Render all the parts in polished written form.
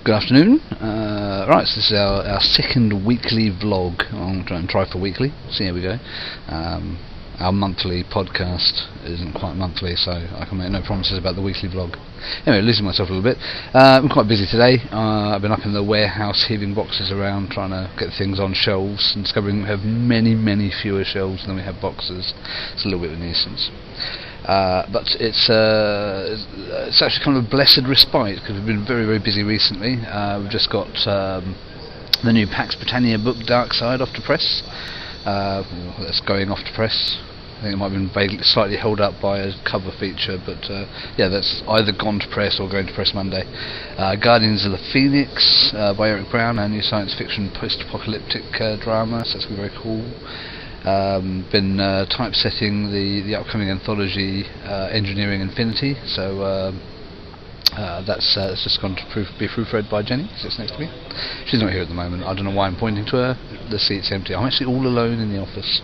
Good afternoon. Right, so this is our second weekly vlog. I'm trying to try for weekly. See how we go. Our monthly podcast isn't quite monthly, so I can make no promises about the weekly vlog. Anyway, losing myself a little bit. I'm quite busy today. I've been up in the warehouse heaving boxes around, trying to get things on shelves, and discovering we have many fewer shelves than we have boxes. It's a little bit of a nuisance. But it's actually kind of a blessed respite, because we've been very busy recently. We've just got the new Pax Britannia book, Dark Side, off to press. That's going off to press. I think it might have been slightly held up by a cover feature, but yeah, that's either gone to press or going to press Monday. Guardians of the Phoenix by Eric Brown, our new science fiction post-apocalyptic drama, so that's going to be very cool. Been typesetting the upcoming anthology Engineering Infinity, so that's just gone to be proofread by Jenny, sits next to me. She's not here at the moment. I don't know why I'm pointing to her. The seat's empty. I'm actually all alone in the office.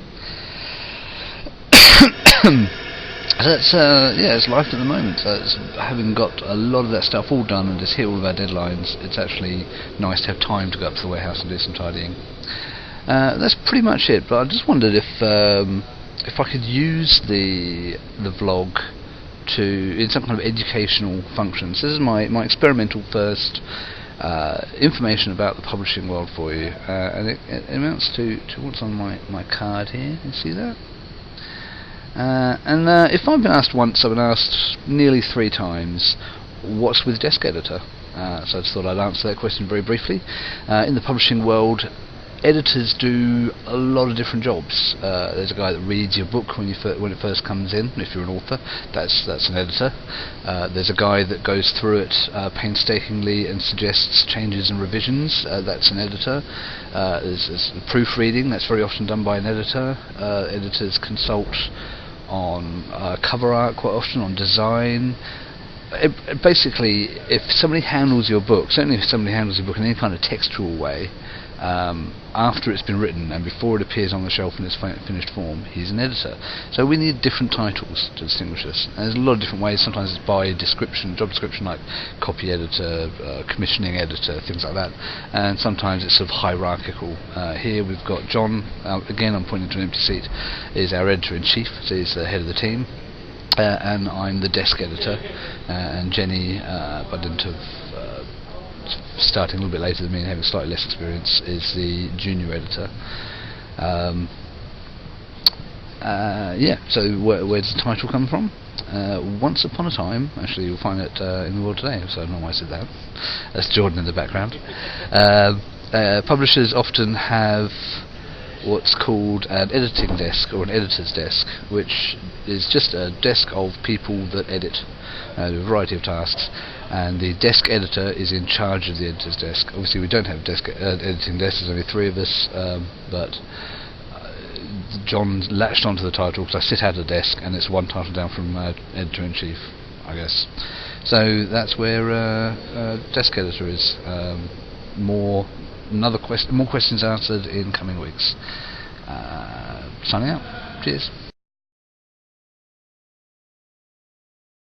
That's it's life at the moment. Having got a lot of that stuff all done and just hit all of our deadlines, it's actually nice to have time to go up to the warehouse and do some tidying. That's pretty much it. But I just wondered if I could use the vlog in some kind of educational function. So this is my experimental first information about the publishing world for you, and it amounts to what's on my card here. You see that? And if I've been asked once, I've been asked nearly 3 times, what's with desk editor? So I just thought I'd answer that question very briefly. In the publishing world, editors do a lot of different jobs. There's a guy that reads your book when it first comes in. If you're an author, that's an editor. There's a guy that goes through it painstakingly and suggests changes and revisions. That's an editor. There's proofreading. That's very often done by an editor. Editors consult on cover art quite often, on design. Basically, if somebody handles your book, certainly if somebody handles your book in any kind of textual way, after it's been written and before it appears on the shelf in its finished form, he's an editor. So we need different titles to distinguish us. And there's a lot of different ways. Sometimes it's by description, job description, like copy editor, commissioning editor, things like that. And sometimes it's sort of hierarchical. Here we've got John, again I'm pointing to an empty seat, is our editor-in-chief, so he's the head of the team. And I'm the desk editor, and Jenny, by dint of starting a little bit later than me and having slightly less experience, is the junior editor. So where does the title come from? Once upon a time, actually you'll find it in the world today, so I don't know why I said that. That's Jordan in the background. Publishers often have what's called an editing desk or an editor's desk, which is just a desk of people that edit, do a variety of tasks, and the desk editor is in charge of the editor's desk. Obviously we don't have editing desks, there's only 3 of us, but John latched onto the title because I sit at a desk and it's one title down from editor-in-chief, I guess. So that's where desk editor is. More questions answered in coming weeks. Signing out. Cheers.